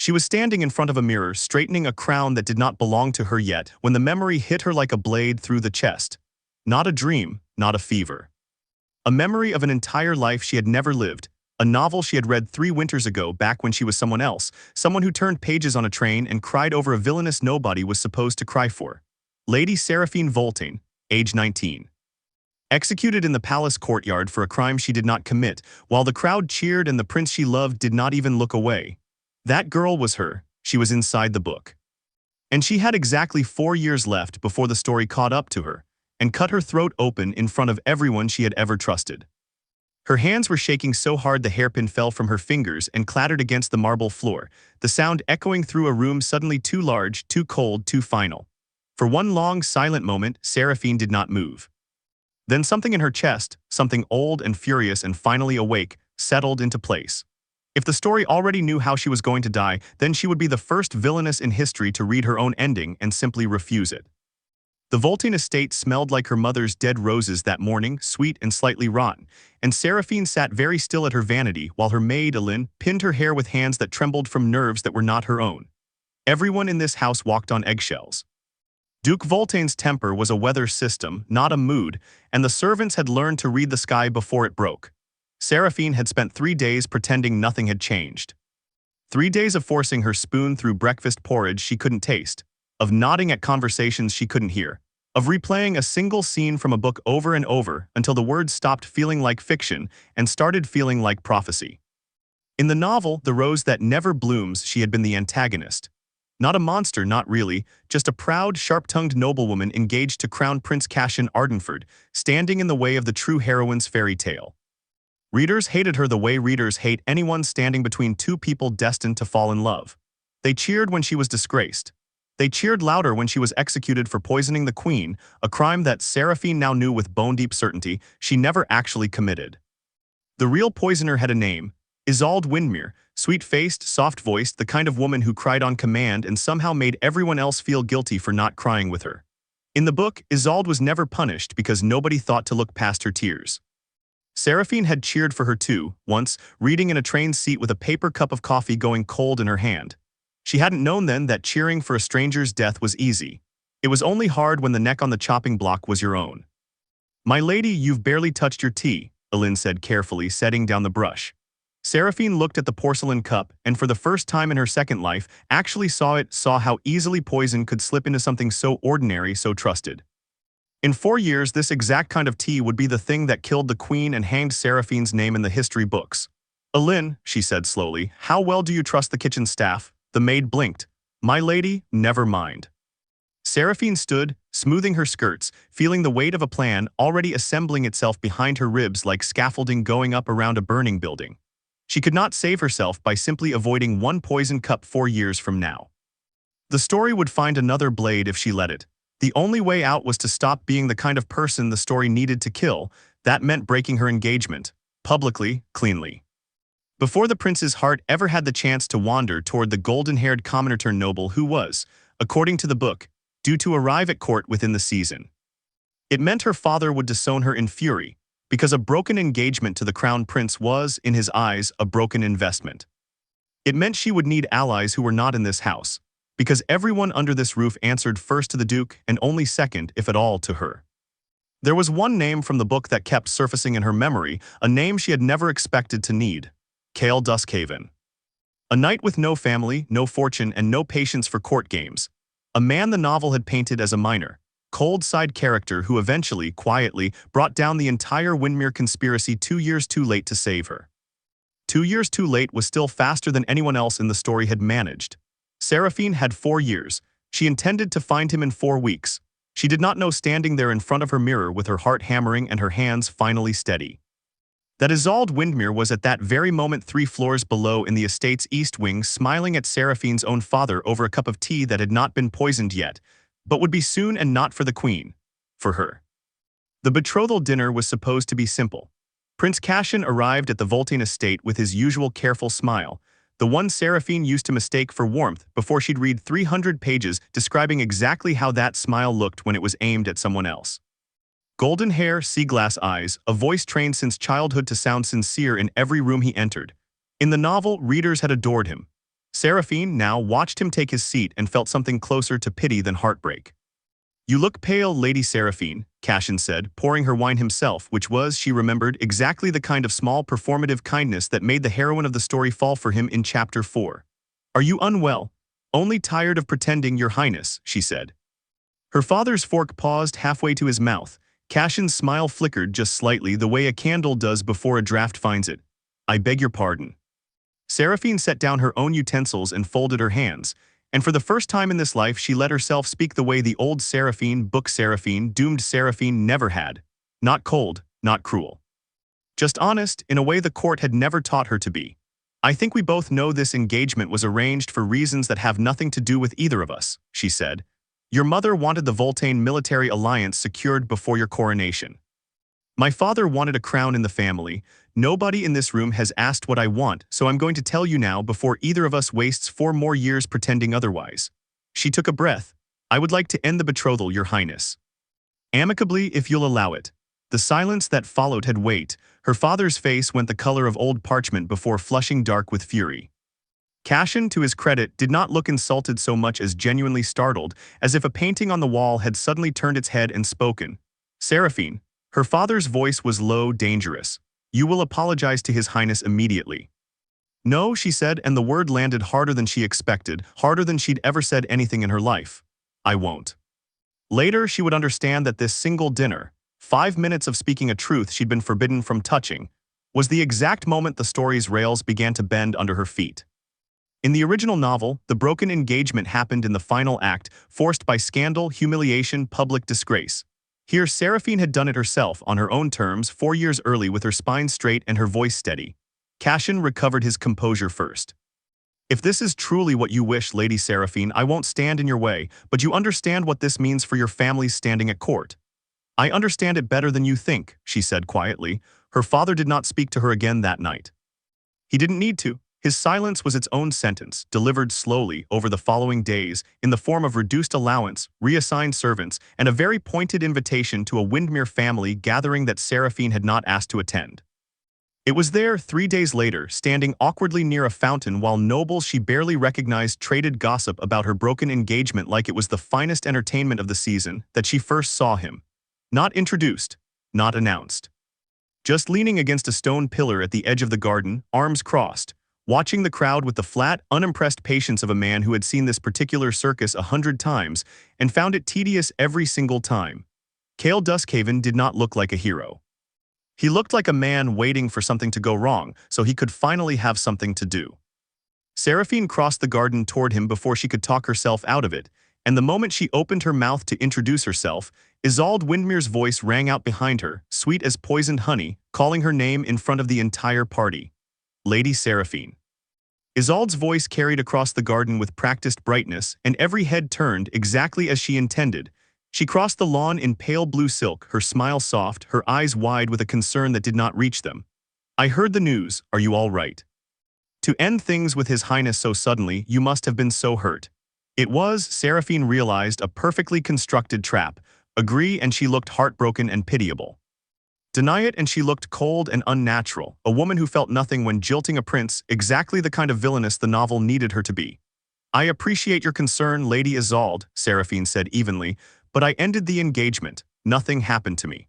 She was standing in front of a mirror, straightening a crown that did not belong to her yet, when the memory hit her like a blade through the chest. Not a dream, not a fever. A memory of an entire life she had never lived, a novel she had read 3 winters ago back when she was someone else, someone who turned pages on a train and cried over a villainess nobody was supposed to cry for. Lady Seraphine Voltane, age 19. Executed in the palace courtyard for a crime she did not commit, while the crowd cheered and the prince she loved did not even look away. That girl was her. She was inside the book. And she had exactly 4 years left before the story caught up to her and cut her throat open in front of everyone she had ever trusted. Her hands were shaking so hard the hairpin fell from her fingers and clattered against the marble floor, the sound echoing through a room suddenly too large, too cold, too final. For one long, silent moment, Seraphine did not move. Then something in her chest, something old and furious and finally awake, settled into place. If the story already knew how she was going to die, then she would be the first villainess in history to read her own ending and simply refuse it. The Voltane estate smelled like her mother's dead roses that morning, sweet and slightly rotten, and Seraphine sat very still at her vanity while her maid, Aline, pinned her hair with hands that trembled from nerves that were not her own. Everyone in this house walked on eggshells. Duke Voltane's temper was a weather system, not a mood, and the servants had learned to read the sky before it broke. Seraphine had spent 3 days pretending nothing had changed. 3 days of forcing her spoon through breakfast porridge she couldn't taste, of nodding at conversations she couldn't hear, of replaying a single scene from a book over and over until the words stopped feeling like fiction and started feeling like prophecy. In the novel, The Rose That Never Blooms, she had been the antagonist. Not a monster, not really, just a proud, sharp-tongued noblewoman engaged to Crown Prince Cassian Ardenford, standing in the way of the true heroine's fairy tale. Readers hated her the way readers hate anyone standing between 2 people destined to fall in love. They cheered when she was disgraced. They cheered louder when she was executed for poisoning the queen, a crime that Seraphine now knew with bone-deep certainty she never actually committed. The real poisoner had a name, Isolde Windmere, sweet-faced, soft-voiced, the kind of woman who cried on command and somehow made everyone else feel guilty for not crying with her. In the book, Isolde was never punished because nobody thought to look past her tears. Seraphine had cheered for her too, once, reading in a train seat with a paper cup of coffee going cold in her hand. She hadn't known then that cheering for a stranger's death was easy. It was only hard when the neck on the chopping block was your own. "My lady, you've barely touched your tea," Aline said carefully, setting down the brush. Seraphine looked at the porcelain cup and for the first time in her second life actually saw how easily poison could slip into something so ordinary, so trusted. In 4 years, this exact kind of tea would be the thing that killed the queen and hanged Seraphine's name in the history books. "Aline," she said slowly, "how well do you trust the kitchen staff?" The maid blinked. "My lady, never mind." Seraphine stood, smoothing her skirts, feeling the weight of a plan already assembling itself behind her ribs like scaffolding going up around a burning building. She could not save herself by simply avoiding one poison cup 4 years from now. The story would find another blade if she let it. The only way out was to stop being the kind of person the story needed to kill. That meant breaking her engagement, publicly, cleanly. Before the prince's heart ever had the chance to wander toward the golden-haired commoner-turned-noble who was, according to the book, due to arrive at court within the season. It meant her father would disown her in fury, because a broken engagement to the crown prince was, in his eyes, a broken investment. It meant she would need allies who were not in this house, because everyone under this roof answered first to the duke and only second, if at all, to her. There was one name from the book that kept surfacing in her memory, a name she had never expected to need: Cale Duskhaven. A knight with no family, no fortune, and no patience for court games. A man the novel had painted as a minor, cold-side character who eventually, quietly, brought down the entire Windmere conspiracy 2 years too late to save her. 2 years too late was still faster than anyone else in the story had managed. Seraphine had 4 years. She intended to find him in 4 weeks. She did not know standing there in front of her mirror with her heart hammering and her hands finally steady. That Isolde Windmere was at that very moment 3 floors below in the estate's east wing smiling at Seraphine's own father over a cup of tea that had not been poisoned yet, but would be soon, and not for the queen. For her. The betrothal dinner was supposed to be simple. Prince Cassian arrived at the Voltane estate with his usual careful smile, the one Seraphine used to mistake for warmth before she'd read 300 pages describing exactly how that smile looked when it was aimed at someone else. Golden hair, sea-glass eyes, a voice trained since childhood to sound sincere in every room he entered. In the novel, readers had adored him. Seraphine now watched him take his seat and felt something closer to pity than heartbreak. "You look pale, Lady Seraphine," Cashin said, pouring her wine himself, which was, she remembered, exactly the kind of small performative kindness that made the heroine of the story fall for him in Chapter 4. "Are you unwell? Only tired of pretending, Your Highness," she said. Her father's fork paused halfway to his mouth. Cashin's smile flickered just slightly, the way a candle does before a draft finds it. "I beg your pardon." Seraphine set down her own utensils and folded her hands, and for the first time in this life she let herself speak the way the old Seraphine, book Seraphine, doomed Seraphine never had. Not cold, not cruel. Just honest, in a way the court had never taught her to be. "I think we both know this engagement was arranged for reasons that have nothing to do with either of us," she said. "Your mother wanted the Voltane military alliance secured before your coronation. My father wanted a crown in the family. Nobody in this room has asked what I want, so I'm going to tell you now before either of us wastes 4 more years pretending otherwise." She took a breath. "I would like to end the betrothal, Your Highness. Amicably, if you'll allow it." The silence that followed had weight. Her father's face went the color of old parchment before flushing dark with fury. Cashin, to his credit, did not look insulted so much as genuinely startled, as if a painting on the wall had suddenly turned its head and spoken. "Seraphine." Her father's voice was low, dangerous. "You will apologize to His Highness immediately." "No," she said, and the word landed harder than she expected, harder than she'd ever said anything in her life. "I won't." Later, she would understand that this single dinner, 5 minutes of speaking a truth she'd been forbidden from touching, was the exact moment the story's rails began to bend under her feet. In the original novel, the broken engagement happened in the final act, forced by scandal, humiliation, public disgrace. Here, Seraphine had done it herself, on her own terms, 4 years early, with her spine straight and her voice steady. Cashin recovered his composure first. "If this is truly what you wish, Lady Seraphine, I won't stand in your way, but you understand what this means for your family's standing at court." "I understand it better than you think," she said quietly. Her father did not speak to her again that night. He didn't need to. His silence was its own sentence, delivered slowly over the following days in the form of reduced allowance, reassigned servants, and a very pointed invitation to a Windmere family gathering that Seraphine had not asked to attend. It was there, 3 days later, standing awkwardly near a fountain while nobles she barely recognized traded gossip about her broken engagement like it was the finest entertainment of the season, that she first saw him. Not introduced, not announced. Just leaning against a stone pillar at the edge of the garden, arms crossed, watching the crowd with the flat, unimpressed patience of a man who had seen this particular circus 100 times and found it tedious every single time. Cale Duskhaven did not look like a hero. He looked like a man waiting for something to go wrong so he could finally have something to do. Seraphine crossed the garden toward him before she could talk herself out of it, and the moment she opened her mouth to introduce herself, Isolde Windmere's voice rang out behind her, sweet as poisoned honey, calling her name in front of the entire party. "Lady Seraphine." Isolde's voice carried across the garden with practiced brightness, and every head turned exactly as she intended. She crossed the lawn in pale blue silk, her smile soft, her eyes wide with a concern that did not reach them. "I heard the news. Are you all right? To end things with His Highness so suddenly, you must have been so hurt." It was, Seraphine realized, a perfectly constructed trap. Agree, and she looked heartbroken and pitiable. Deny it, and she looked cold and unnatural, a woman who felt nothing when jilting a prince, exactly the kind of villainess the novel needed her to be. "I appreciate your concern, Lady Isolde," Seraphine said evenly, "but I ended the engagement. Nothing happened to me.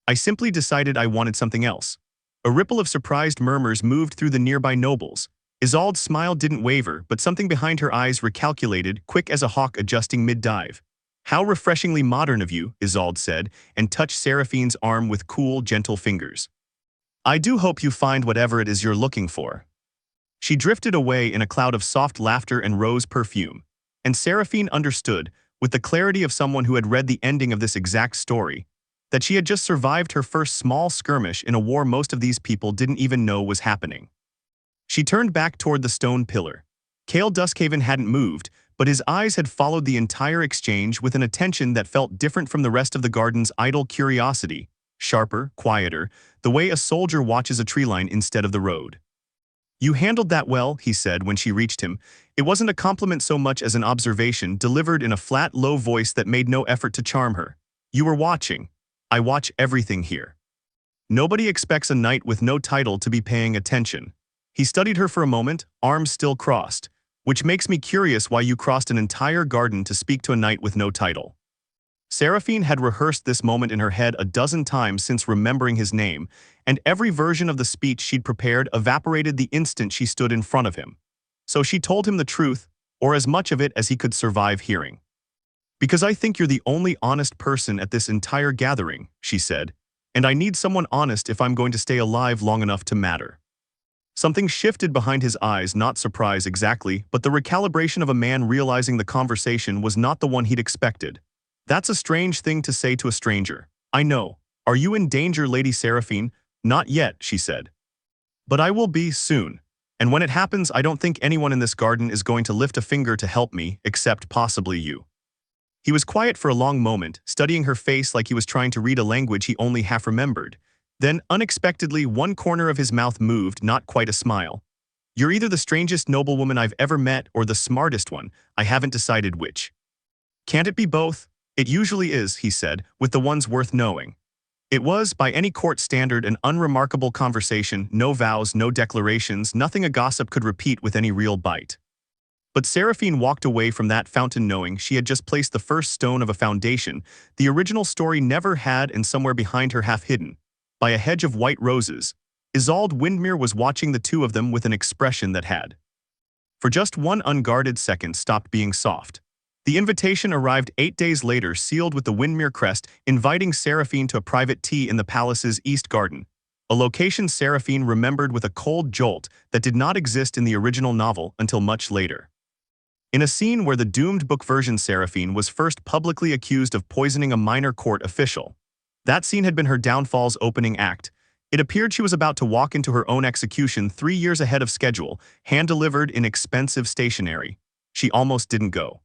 I simply decided I wanted something else." A ripple of surprised murmurs moved through the nearby nobles. Isolde's smile didn't waver, but something behind her eyes recalculated, quick as a hawk adjusting mid-dive. "How refreshingly modern of you," Isolde said, and touched Seraphine's arm with cool, gentle fingers. "I do hope you find whatever it is you're looking for." She drifted away in a cloud of soft laughter and rose perfume. And Seraphine understood, with the clarity of someone who had read the ending of this exact story, that she had just survived her first small skirmish in a war most of these people didn't even know was happening. She turned back toward the stone pillar. Cale Duskhaven hadn't moved, but his eyes had followed the entire exchange with an attention that felt different from the rest of the garden's idle curiosity, sharper, quieter, the way a soldier watches a tree line instead of the road. "You handled that well," he said when she reached him. It wasn't a compliment so much as an observation, delivered in a flat, low voice that made no effort to charm her. "You were watching. I watch everything here. Nobody expects a knight with no title to be paying attention." He studied her for a moment, arms still crossed. Which makes me curious why you crossed an entire garden to speak to a knight with no title. Seraphine had rehearsed this moment in her head a dozen times since remembering his name, and every version of the speech she'd prepared evaporated the instant she stood in front of him. So she told him the truth, or as much of it as he could survive hearing. "Because I think you're the only honest person at this entire gathering," she said, "and I need someone honest if I'm going to stay alive long enough to matter." Something shifted behind his eyes, not surprise exactly, but the recalibration of a man realizing the conversation was not the one he'd expected. "That's a strange thing to say to a stranger. I know. Are you in danger, Lady Seraphine?" "Not yet," she said. "But I will be soon. And when it happens, I don't think anyone in this garden is going to lift a finger to help me, except possibly you." He was quiet for a long moment, studying her face like he was trying to read a language he only half remembered. Then, unexpectedly, one corner of his mouth moved, not quite a smile. "You're either the strangest noblewoman I've ever met or the smartest one. I haven't decided which." "Can't it be both?" "It usually is," he said, "with the ones worth knowing." It was, by any court standard, an unremarkable conversation, no vows, no declarations, nothing a gossip could repeat with any real bite. But Seraphine walked away from that fountain knowing she had just placed the first stone of a foundation the original story never had, and somewhere behind her, half hidden by a hedge of white roses, Isolde Windmere was watching the two of them with an expression that had, for just one unguarded second, stopped being soft. The invitation arrived 8 days later, sealed with the Windmere crest, inviting Seraphine to a private tea in the palace's East Garden, a location Seraphine remembered with a cold jolt that did not exist in the original novel until much later. In a scene where the doomed book version Seraphine was first publicly accused of poisoning a minor court official. That scene had been her downfall's opening act. It appeared she was about to walk into her own execution 3 years ahead of schedule, hand-delivered in expensive stationery. She almost didn't go.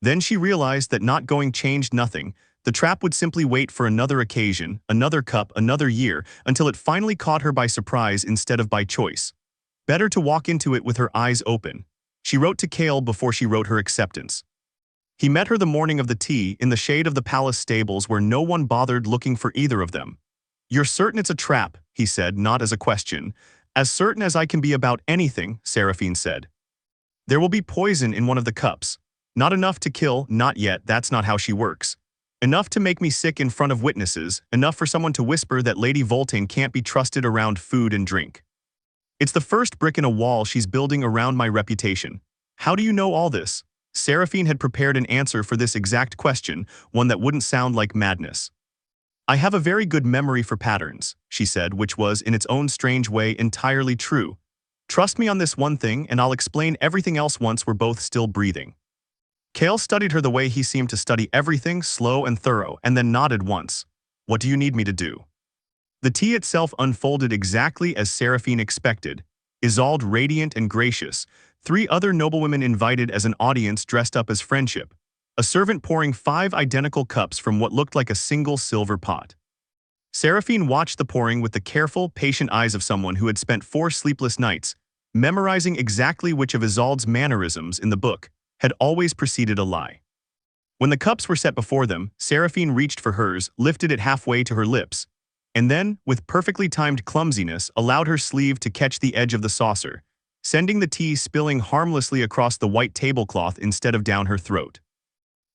Then she realized that not going changed nothing. The trap would simply wait for another occasion, another cup, another year, until it finally caught her by surprise instead of by choice. Better to walk into it with her eyes open. She wrote to Cale before she wrote her acceptance. He met her the morning of the tea, in the shade of the palace stables where no one bothered looking for either of them. "You're certain it's a trap?" he said, not as a question. "As certain as I can be about anything," Seraphine said. "There will be poison in one of the cups. Not enough to kill, not yet, that's not how she works. Enough to make me sick in front of witnesses, enough for someone to whisper that Lady Voltane can't be trusted around food and drink. It's the first brick in a wall she's building around my reputation." "How do you know all this?" Seraphine had prepared an answer for this exact question, one that wouldn't sound like madness. "I have a very good memory for patterns," she said, which was, in its own strange way, entirely true. "Trust me on this one thing, and I'll explain everything else once we're both still breathing." Cale studied her the way he seemed to study everything, slow and thorough, and then nodded once. "What do you need me to do?" The tea itself unfolded exactly as Seraphine expected. Isolde radiant and gracious, 3 other noblewomen invited as an audience dressed up as friendship, a servant pouring 5 identical cups from what looked like a single silver pot. Seraphine watched the pouring with the careful, patient eyes of someone who had spent 4 sleepless nights, memorizing exactly which of Isolde's mannerisms in the book had always preceded a lie. When the cups were set before them, Seraphine reached for hers, lifted it halfway to her lips, and then, with perfectly timed clumsiness, allowed her sleeve to catch the edge of the saucer, sending the tea spilling harmlessly across the white tablecloth instead of down her throat.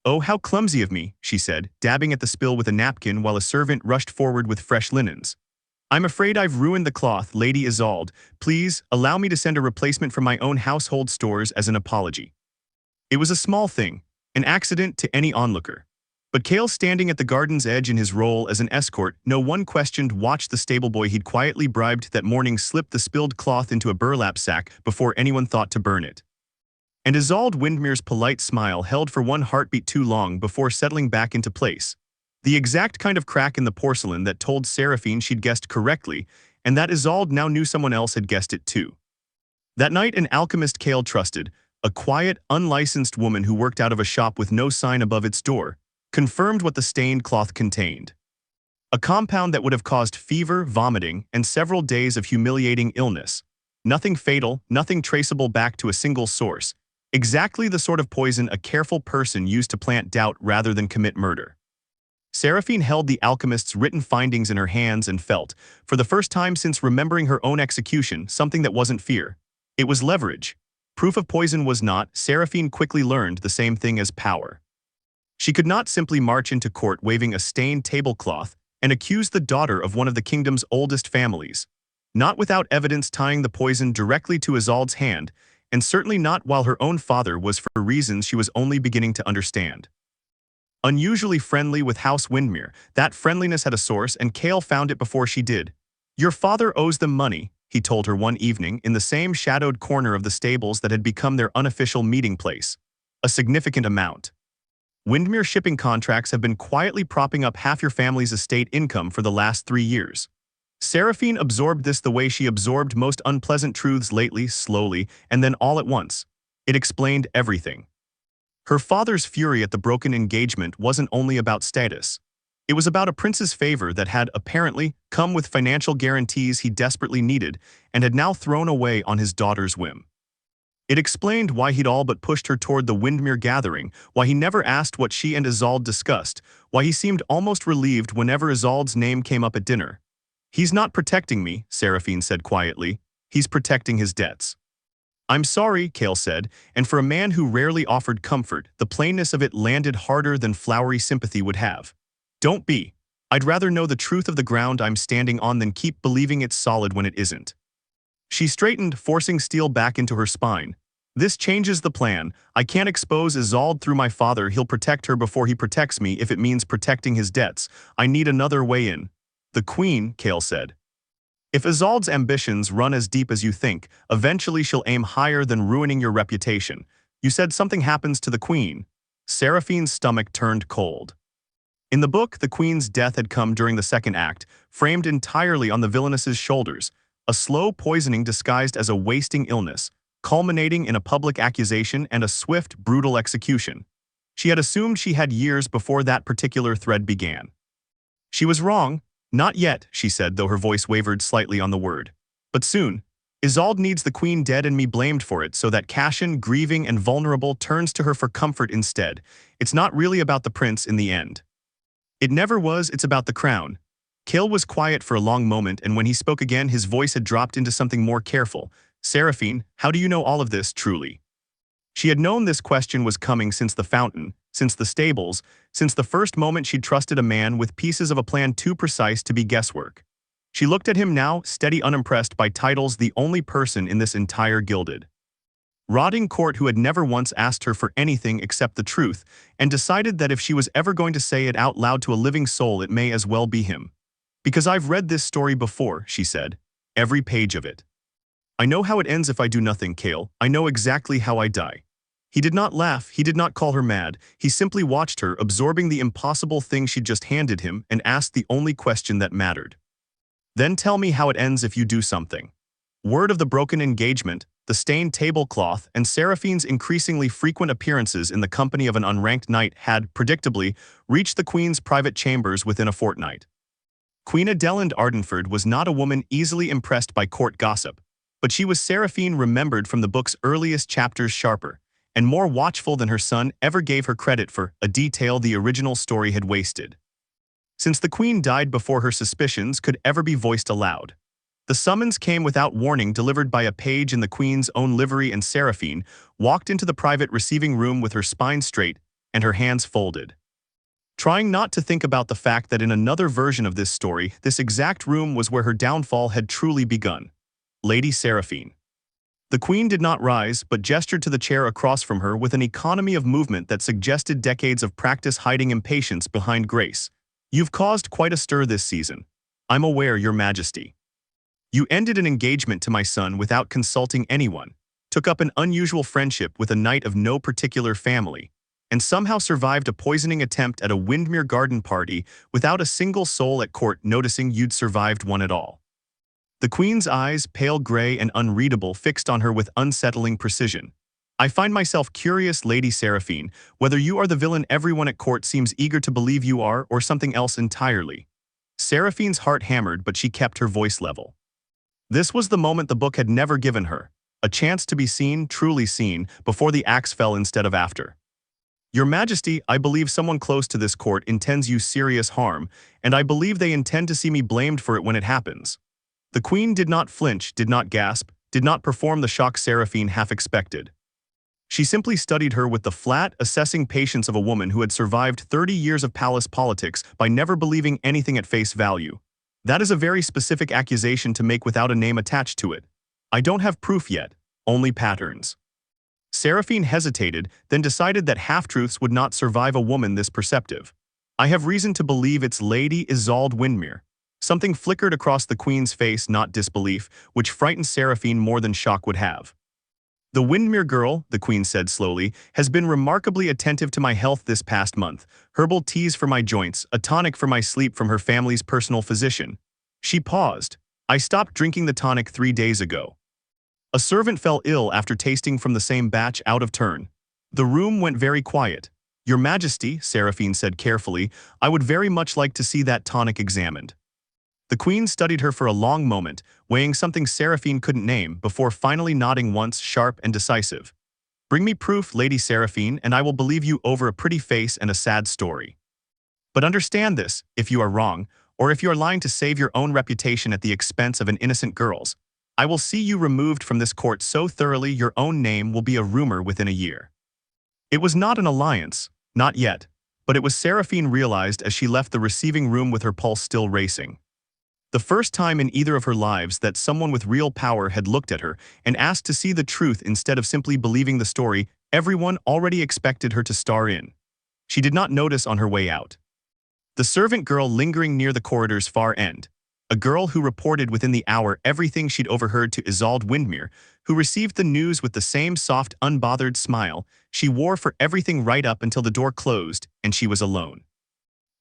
"Oh, how clumsy of me," she said, dabbing at the spill with a napkin while a servant rushed forward with fresh linens. "I'm afraid I've ruined the cloth, Lady Isolde. Please, allow me to send a replacement from my own household stores as an apology." It was a small thing, an accident to any onlooker. But Cale, standing at the garden's edge in his role as an escort, no one questioned, watched the stableboy he'd quietly bribed that morning slip the spilled cloth into a burlap sack before anyone thought to burn it. And Isolde Windmere's polite smile held for one heartbeat too long before settling back into place. The exact kind of crack in the porcelain that told Seraphine she'd guessed correctly, and that Isolde now knew someone else had guessed it too. That night, an alchemist Cale trusted, a quiet, unlicensed woman who worked out of a shop with no sign above its door, confirmed what the stained cloth contained. A compound that would have caused fever, vomiting, and several days of humiliating illness. Nothing fatal, nothing traceable back to a single source. Exactly the sort of poison a careful person used to plant doubt rather than commit murder. Seraphine held the alchemist's written findings in her hands and felt, for the first time since remembering her own execution, something that wasn't fear. It was leverage. Proof of poison was not, Seraphine quickly learned the same thing as power. She could not simply march into court waving a stained tablecloth and accuse the daughter of one of the kingdom's oldest families, not without evidence tying the poison directly to Isolde's hand, and certainly not while her own father was for reasons she was only beginning to understand. Unusually friendly with House Windmere, that friendliness had a source and Kale found it before she did. Your father owes them money, he told her one evening in the same shadowed corner of the stables that had become their unofficial meeting place. A significant amount. Windmere shipping contracts have been quietly propping up half your family's estate income for the last 3 years. Seraphine absorbed this the way she absorbed most unpleasant truths lately, slowly, and then all at once. It explained everything. Her father's fury at the broken engagement wasn't only about status. It was about a prince's favor that had, apparently, come with financial guarantees he desperately needed and had now thrown away on his daughter's whim. It explained why he'd all but pushed her toward the Windmere gathering, why he never asked what she and Isolde discussed, why he seemed almost relieved whenever Isolde's name came up at dinner. He's not protecting me, Seraphine said quietly. He's protecting his debts. I'm sorry, Kale said, and for a man who rarely offered comfort, the plainness of it landed harder than flowery sympathy would have. Don't be. I'd rather know the truth of the ground I'm standing on than keep believing it's solid when it isn't. She straightened, forcing steel back into her spine. This changes the plan. I can't expose Isolde through my father. He'll protect her before he protects me if it means protecting his debts. I need another way in. The Queen, Kale said. If Isolde's ambitions run as deep as you think, eventually she'll aim higher than ruining your reputation. You said something happens to the Queen. Seraphine's stomach turned cold. In the book, the Queen's death had come during the second act, framed entirely on the Villainess's shoulders, a slow poisoning disguised as a wasting illness, culminating in a public accusation and a swift, brutal execution. She had assumed she had years before that particular thread began. She was wrong. Not yet, she said, though her voice wavered slightly on the word. But soon. Isolde needs the Queen dead and me blamed for it so that Cassian, grieving and vulnerable, turns to her for comfort instead. It's not really about the prince in the end. It never was, it's about the crown. Kale was quiet for a long moment, and when he spoke again, his voice had dropped into something more careful. Seraphine, how do you know all of this, truly? She had known this question was coming since the fountain, since the stables, since the first moment she'd trusted a man with pieces of a plan too precise to be guesswork. She looked at him now, steady, unimpressed by titles, the only person in this entire gilded, rotting court who had never once asked her for anything except the truth, and decided that if she was ever going to say it out loud to a living soul, it may as well be him. Because I've read this story before, she said. Every page of it. I know how it ends if I do nothing, Kale. I know exactly how I die. He did not laugh, he did not call her mad, he simply watched her, absorbing the impossible thing she'd just handed him, and asked the only question that mattered. Then tell me how it ends if you do something. Word of the broken engagement, the stained tablecloth, and Seraphine's increasingly frequent appearances in the company of an unranked knight had, predictably, reached the Queen's private chambers within a fortnight. Queen Adelinde Ardenford was not a woman easily impressed by court gossip, but she was Seraphine remembered from the book's earliest chapters, sharper and more watchful than her son ever gave her credit for, a detail the original story had wasted. Since the Queen died before her suspicions could ever be voiced aloud. The summons came without warning, delivered by a page in the Queen's own livery, and Seraphine walked into the private receiving room with her spine straight and her hands folded, trying not to think about the fact that in another version of this story, this exact room was where her downfall had truly begun. Lady Seraphine. The Queen did not rise, but gestured to the chair across from her with an economy of movement that suggested decades of practice hiding impatience behind grace. You've caused quite a stir this season. I'm aware, Your Majesty. You ended an engagement to my son without consulting anyone, took up an unusual friendship with a knight of no particular family, and somehow survived a poisoning attempt at a Windmere garden party without a single soul at court noticing you'd survived one at all. The Queen's eyes, pale gray and unreadable, fixed on her with unsettling precision. I find myself curious, Lady Seraphine, whether you are the villain everyone at court seems eager to believe you are, or something else entirely. Seraphine's heart hammered, but she kept her voice level. This was the moment the book had never given her, a chance to be seen, truly seen, before the axe fell instead of after. Your Majesty, I believe someone close to this court intends you serious harm, and I believe they intend to see me blamed for it when it happens. The Queen did not flinch, did not gasp, did not perform the shock Seraphine half expected. She simply studied her with the flat, assessing patience of a woman who had survived 30 years of palace politics by never believing anything at face value. That is a very specific accusation to make without a name attached to it. I don't have proof yet, only patterns. Seraphine hesitated, then decided that half-truths would not survive a woman this perceptive. I have reason to believe it's Lady Isolde Windmere. Something flickered across the queen's face, not disbelief, which frightened Seraphine more than shock would have. The Windmere girl, the queen said slowly, has been remarkably attentive to my health this past month. Herbal teas for my joints, a tonic for my sleep from her family's personal physician. She paused. I stopped drinking the tonic 3 days ago. A servant fell ill after tasting from the same batch out of turn. The room went very quiet. Your Majesty, Seraphine said carefully, I would very much like to see that tonic examined. The queen studied her for a long moment, weighing something Seraphine couldn't name, before finally nodding once, sharp and decisive. Bring me proof, Lady Seraphine, and I will believe you over a pretty face and a sad story. But understand this, if you are wrong, or if you are lying to save your own reputation at the expense of an innocent girl's, I will see you removed from this court so thoroughly your own name will be a rumor within a year. It was not an alliance, not yet, but it was Seraphine realized as she left the receiving room with her pulse still racing. The first time in either of her lives that someone with real power had looked at her and asked to see the truth instead of simply believing the story everyone already expected her to star in. She did not notice on her way out. The servant girl lingering near the corridor's far end, a girl who reported within the hour everything she'd overheard to Isolde Windmere, who received the news with the same soft, unbothered smile she wore for everything right up until the door closed and she was alone.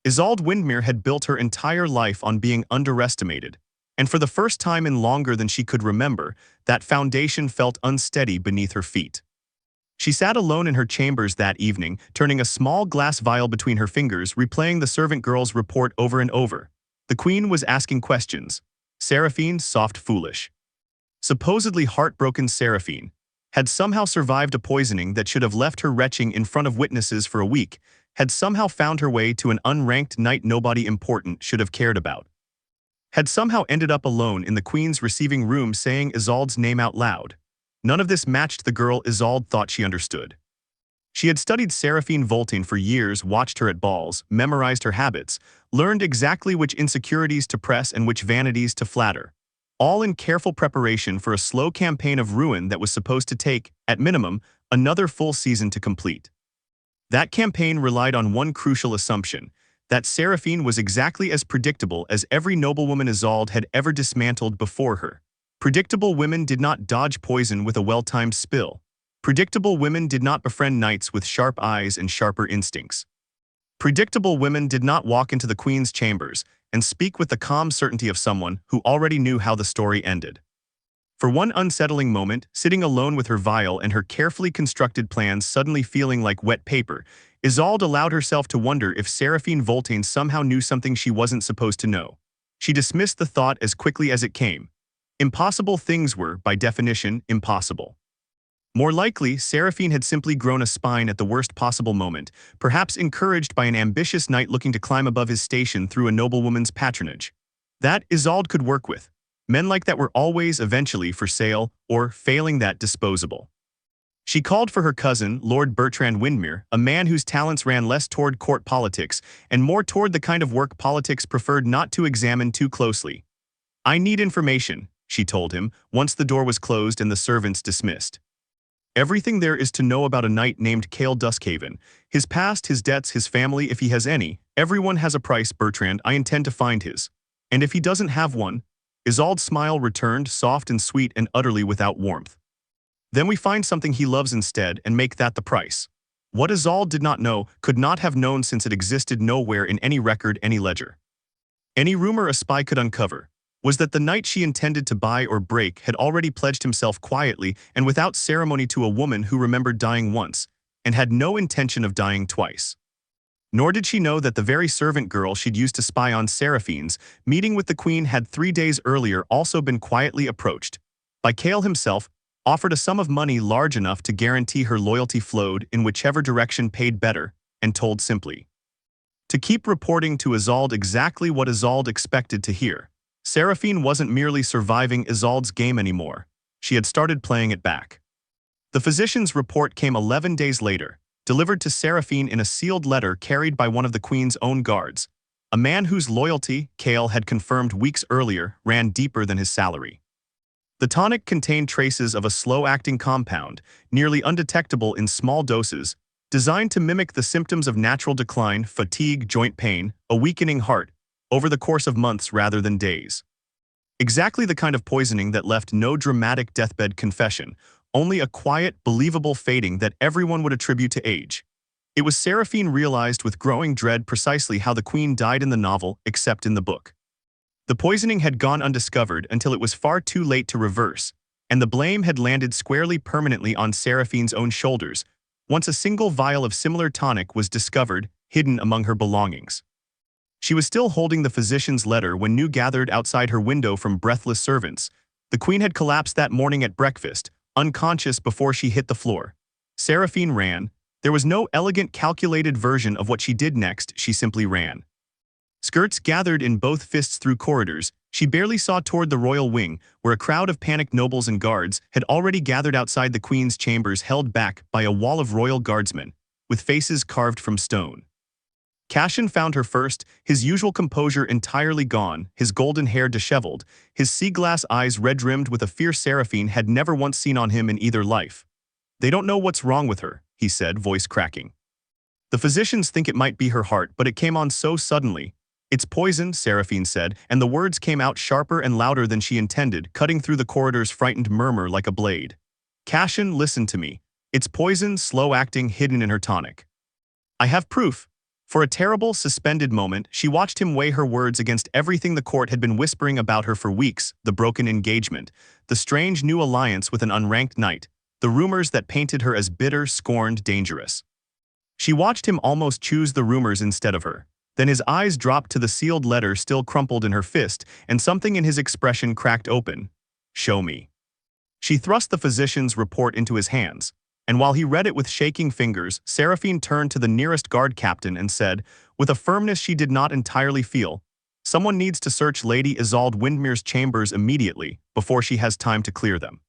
Isolde Windmere had built her entire life on being underestimated, and for the first time in longer than she could remember, that foundation felt unsteady beneath her feet. She sat alone in her chambers that evening, turning a small glass vial between her fingers, replaying the servant girl's report over and over. The queen was asking questions. Seraphine, soft, foolish. Supposedly heartbroken Seraphine had somehow survived a poisoning that should have left her retching in front of witnesses for a week, had somehow found her way to an unranked knight nobody important should have cared about, had somehow ended up alone in the queen's receiving room saying Isolde's name out loud. None of this matched the girl Isolde thought she understood. She had studied Seraphine Voltane for years, watched her at balls, memorized her habits, learned exactly which insecurities to press and which vanities to flatter, all in careful preparation for a slow campaign of ruin that was supposed to take, at minimum, another full season to complete. That campaign relied on one crucial assumption, that Seraphine was exactly as predictable as every noblewoman Isolde had ever dismantled before her. Predictable women did not dodge poison with a well-timed spill. Predictable women did not befriend knights with sharp eyes and sharper instincts. Predictable women did not walk into the queen's chambers and speak with the calm certainty of someone who already knew how the story ended. For one unsettling moment, sitting alone with her vial and her carefully constructed plans suddenly feeling like wet paper, Isolde allowed herself to wonder if Seraphine Voltane somehow knew something she wasn't supposed to know. She dismissed the thought as quickly as it came. Impossible things were, by definition, impossible. More likely, Seraphine had simply grown a spine at the worst possible moment, perhaps encouraged by an ambitious knight looking to climb above his station through a noblewoman's patronage. That Isolde could work with. Men like that were always eventually for sale, or, failing that, disposable. She called for her cousin, Lord Bertrand Windmere, a man whose talents ran less toward court politics and more toward the kind of work politics preferred not to examine too closely. I need information, she told him, once the door was closed and the servants dismissed. Everything there is to know about a knight named Cale Duskhaven, his past, his debts, his family, if he has any. Everyone has a price, Bertrand. I intend to find his. And if he doesn't have one, Isolde's smile returned, soft and sweet and utterly without warmth. Then we find something he loves instead and make that the price. What Isolde did not know, could not have known since it existed nowhere in any record, any ledger. Any rumor a spy could uncover was that the knight she intended to buy or break had already pledged himself quietly and without ceremony to a woman who remembered dying once and had no intention of dying twice. Nor did she know that the very servant girl she'd used to spy on Seraphine's meeting with the queen had 3 days earlier also been quietly approached by Cale himself, offered a sum of money large enough to guarantee her loyalty flowed in whichever direction paid better, and told simply to keep reporting to Isolde exactly what Isolde expected to hear. Seraphine wasn't merely surviving Isolde's game anymore. She had started playing it back. The physician's report came 11 days later, delivered to Seraphine in a sealed letter carried by one of the Queen's own guards, a man whose loyalty, Kale had confirmed weeks earlier, ran deeper than his salary. The tonic contained traces of a slow-acting compound, nearly undetectable in small doses, designed to mimic the symptoms of natural decline, fatigue, joint pain, a weakening heart, over the course of months rather than days. Exactly the kind of poisoning that left no dramatic deathbed confession, only a quiet, believable fading that everyone would attribute to age. It was Seraphine realized with growing dread precisely how the Queen died in the novel, except in the book. The poisoning had gone undiscovered until it was far too late to reverse, and the blame had landed squarely permanently on Seraphine's own shoulders, once a single vial of similar tonic was discovered, hidden among her belongings. She was still holding the physician's letter when news gathered outside her window from breathless servants. The Queen had collapsed that morning at breakfast, unconscious before she hit the floor. Seraphine ran. There was no elegant, calculated version of what she did next, she simply ran. Skirts gathered in both fists through corridors, she barely saw toward the royal wing, where a crowd of panicked nobles and guards had already gathered outside the Queen's chambers, held back by a wall of royal guardsmen, with faces carved from stone. Cassian found her first, his usual composure entirely gone, his golden hair disheveled, his sea-glass eyes red-rimmed with a fear Seraphine had never once seen on him in either life. "They don't know what's wrong with her," he said, voice cracking. "The physicians think it might be her heart, but it came on so suddenly." "It's poison," Seraphine said, and the words came out sharper and louder than she intended, cutting through the corridor's frightened murmur like a blade. "Cassian, listen to me. It's poison, slow-acting, hidden in her tonic. I have proof." For a terrible, suspended moment, she watched him weigh her words against everything the court had been whispering about her for weeks: the broken engagement, the strange new alliance with an unranked knight, the rumors that painted her as bitter, scorned, dangerous. She watched him almost choose the rumors instead of her. Then his eyes dropped to the sealed letter still crumpled in her fist, and something in his expression cracked open. "Show me." She thrust the physician's report into his hands, and while he read it with shaking fingers, Seraphine turned to the nearest guard captain and said, with a firmness she did not entirely feel, "Someone needs to search Lady Isolde Windmere's chambers immediately, before she has time to clear them.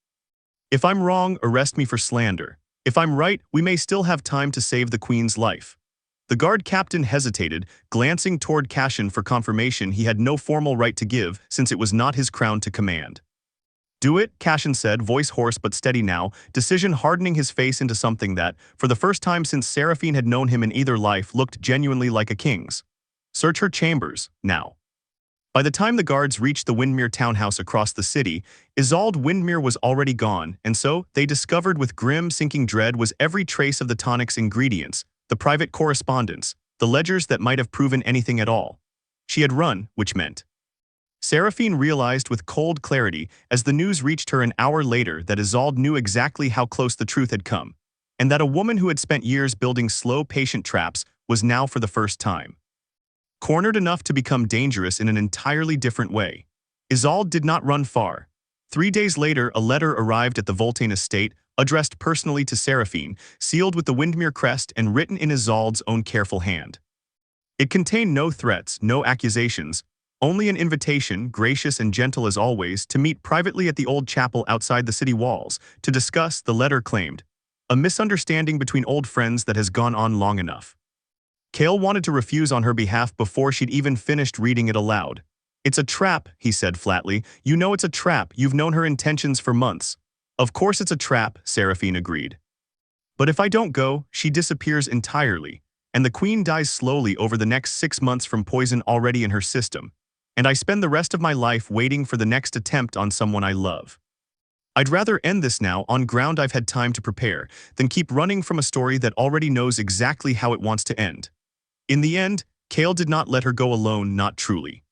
If I'm wrong, arrest me for slander. If I'm right, we may still have time to save the Queen's life." The guard captain hesitated, glancing toward Cassian for confirmation he had no formal right to give, since it was not his crown to command. "Do it," Cassian said, voice hoarse but steady now, decision hardening his face into something that, for the first time since Seraphine had known him in either life, looked genuinely like a king's. "Search her chambers, now." By the time the guards reached the Windmere townhouse across the city, Isolde Windmere was already gone, and so, they discovered with grim, sinking dread, was every trace of the tonic's ingredients, the private correspondence, the ledgers that might have proven anything at all. She had run, which meant. Seraphine realized with cold clarity as the news reached her an hour later that Isolde knew exactly how close the truth had come, and that a woman who had spent years building slow, patient traps was now for the first time cornered enough to become dangerous in an entirely different way. Isolde did not run far. 3 days later, a letter arrived at the Voltane estate, addressed personally to Seraphine, sealed with the Windmere crest and written in Isolde's own careful hand. It contained no threats, no accusations, only an invitation, gracious and gentle as always, to meet privately at the old chapel outside the city walls, to discuss, the letter claimed, a misunderstanding between old friends that has gone on long enough. Kale wanted to refuse on her behalf before she'd even finished reading it aloud. "It's a trap," he said flatly. "You know it's a trap. You've known her intentions for months." "Of course it's a trap," Seraphine agreed. "But if I don't go, she disappears entirely, and the Queen dies slowly over the next 6 months from poison already in her system, and I spend the rest of my life waiting for the next attempt on someone I love. I'd rather end this now on ground I've had time to prepare than keep running from a story that already knows exactly how it wants to end." In the end, Kale did not let her go alone, not truly.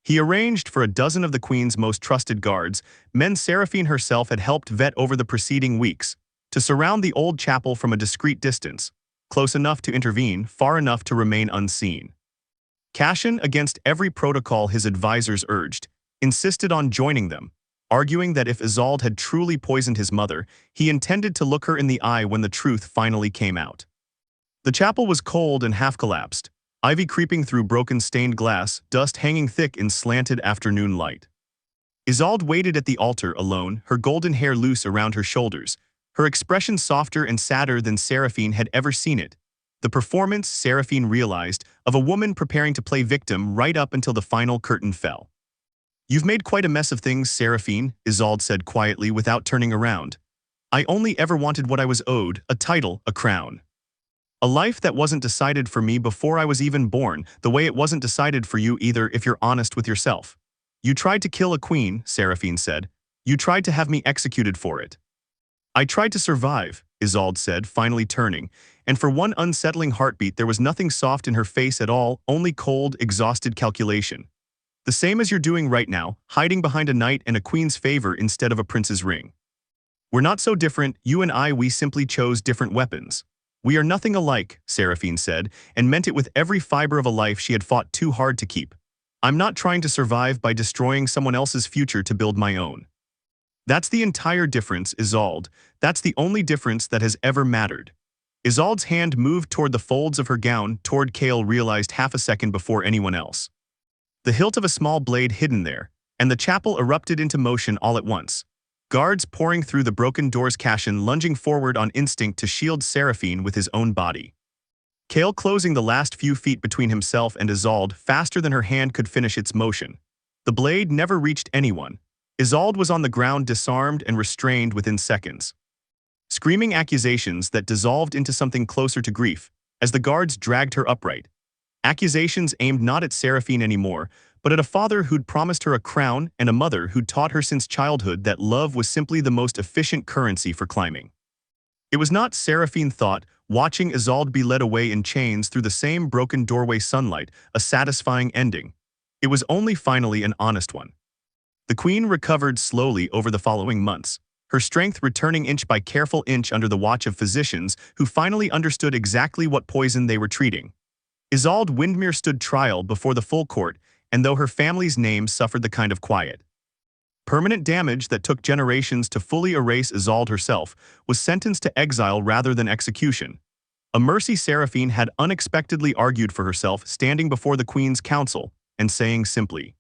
He arranged for a dozen of the Queen's most trusted guards, men Seraphine herself had helped vet over the preceding weeks, to surround the old chapel from a discreet distance, close enough to intervene, far enough to remain unseen. Cassian, against every protocol his advisors urged, insisted on joining them, arguing that if Isolde had truly poisoned his mother, he intended to look her in the eye when the truth finally came out. The chapel was cold and half-collapsed, ivy creeping through broken stained glass, dust hanging thick in slanted afternoon light. Isolde waited at the altar alone, her golden hair loose around her shoulders, her expression softer and sadder than Seraphine had ever seen it. The performance, Seraphine realized, of a woman preparing to play victim right up until the final curtain fell. "You've made quite a mess of things, Seraphine," Isolde said quietly without turning around. "I only ever wanted what I was owed, a title, a crown. A life that wasn't decided for me before I was even born, the way it wasn't decided for you either if you're honest with yourself. You tried to kill a queen," Seraphine said. "You tried to have me executed for it." "I tried to survive," Isolde said, finally turning, and for one unsettling heartbeat there was nothing soft in her face at all, only cold, exhausted calculation. "The same as you're doing right now, hiding behind a knight and a queen's favor instead of a prince's ring. We're not so different, you and I, we simply chose different weapons. We are nothing alike," Seraphine said, and meant it with every fiber of a life she had fought too hard to keep. "I'm not trying to survive by destroying someone else's future to build my own. That's the entire difference, Isolde. That's the only difference that has ever mattered." Isolde's hand moved toward the folds of her gown, toward Cale realized half a second before anyone else. The hilt of a small blade hidden there, and the chapel erupted into motion all at once. Guards pouring through the broken doors, Cassian lunging forward on instinct to shield Seraphine with his own body. Cale closing the last few feet between himself and Isolde faster than her hand could finish its motion. The blade never reached anyone. Isolde was on the ground, disarmed and restrained within seconds. Screaming accusations that dissolved into something closer to grief as the guards dragged her upright. Accusations aimed not at Seraphine anymore, but at a father who'd promised her a crown and a mother who'd taught her since childhood that love was simply the most efficient currency for climbing. It was not, Seraphine thought, watching Isolde be led away in chains through the same broken doorway sunlight, a satisfying ending. It was only finally an honest one. The queen recovered slowly over the following months, her strength returning inch by careful inch under the watch of physicians who finally understood exactly what poison they were treating. Isolde Windmere stood trial before the full court, and though her family's name suffered the kind of quiet, permanent damage that took generations to fully erase, Isolde herself was sentenced to exile rather than execution. A mercy Seraphine had unexpectedly argued for herself, standing before the Queen's council and saying simply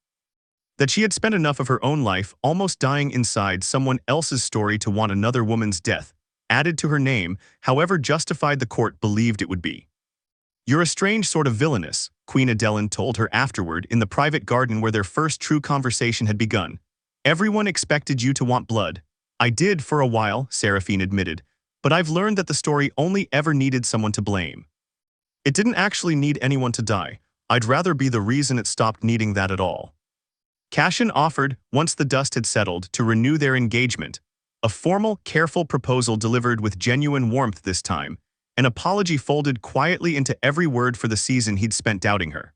that she had spent enough of her own life almost dying inside someone else's story to want another woman's death added to her name, however justified the court believed it would be. "You're a strange sort of villainess," Queen Adeline told her afterward in the private garden where their first true conversation had begun. "Everyone expected you to want blood." "I did for a while," Seraphine admitted, "but I've learned that the story only ever needed someone to blame. It didn't actually need anyone to die. I'd rather be the reason it stopped needing that at all." Cassian offered, once the dust had settled, to renew their engagement. A formal, careful proposal delivered with genuine warmth this time, an apology folded quietly into every word for the season he'd spent doubting her.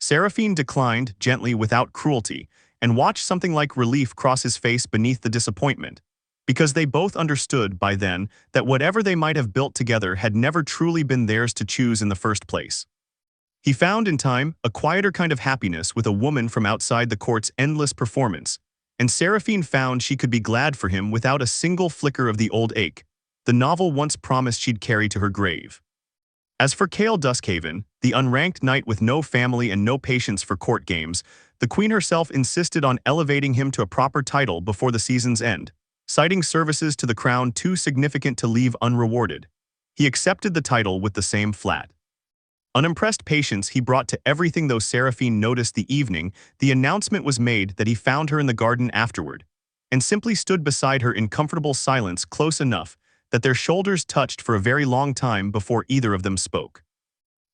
Seraphine declined, gently without cruelty, and watched something like relief cross his face beneath the disappointment, because they both understood by then that whatever they might have built together had never truly been theirs to choose in the first place. He found in time a quieter kind of happiness with a woman from outside the court's endless performance, and Seraphine found she could be glad for him without a single flicker of the old ache the novel once promised she'd carry to her grave. As for Cale Duskhaven, the unranked knight with no family and no patience for court games, the queen herself insisted on elevating him to a proper title before the season's end, citing services to the crown too significant to leave unrewarded. He accepted the title with the same flat, unimpressed patience he brought to everything. Though Seraphine noticed the evening the announcement was made that he found her in the garden afterward, and simply stood beside her in comfortable silence, close enough that their shoulders touched for a very long time before either of them spoke.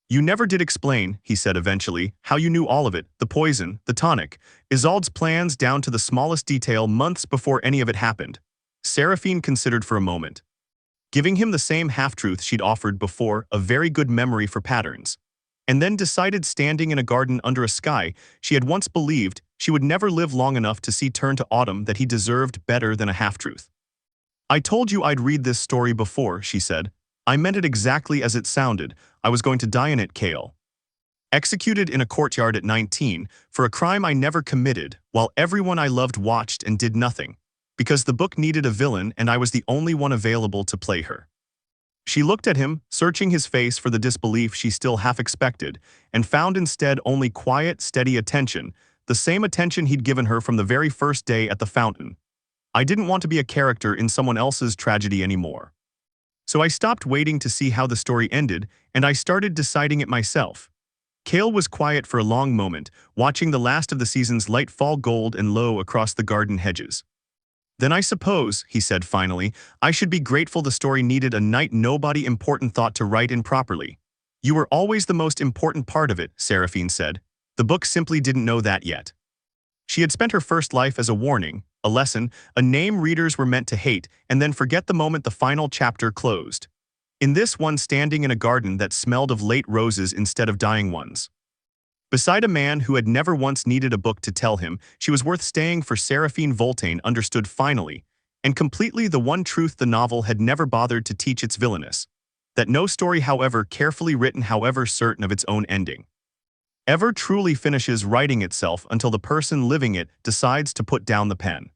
"You never did explain," he said eventually, "how you knew all of it, the poison, the tonic, Isolde's plans down to the smallest detail months before any of it happened." Seraphine considered for a moment, giving him the same half-truth she'd offered before, a very good memory for patterns, and then decided, standing in a garden under a sky she had once believed she would never live long enough to see turn to autumn, that he deserved better than a half-truth. "I told you I'd read this story before," she said. "I meant it exactly as it sounded. I was going to die in it, Cale. Executed in a courtyard at 19 for a crime I never committed, while everyone I loved watched and did nothing, because the book needed a villain and I was the only one available to play her." She looked at him, searching his face for the disbelief she still half expected, and found instead only quiet, steady attention, the same attention he'd given her from the very first day at the fountain. I didn't want to be a character in someone else's tragedy anymore. So I stopped waiting to see how the story ended, and I started deciding it myself. Kale was quiet for a long moment, watching the last of the season's light fall gold and low across the garden hedges. Then I suppose, he said finally, I should be grateful the story needed a night nobody important thought to write in properly. You were always the most important part of it, Seraphine said. The book simply didn't know that yet. She had spent her first life as a warning, a lesson, a name readers were meant to hate and then forget the moment the final chapter closed. In this one standing in a garden that smelled of late roses instead of dying ones. Beside a man who had never once needed a book to tell him she was worth staying for, Seraphine Voltane understood finally, and completely, the one truth the novel had never bothered to teach its villainess. That no story, however carefully written, however certain of its own ending, ever truly finishes writing itself until the person living it decides to put down the pen.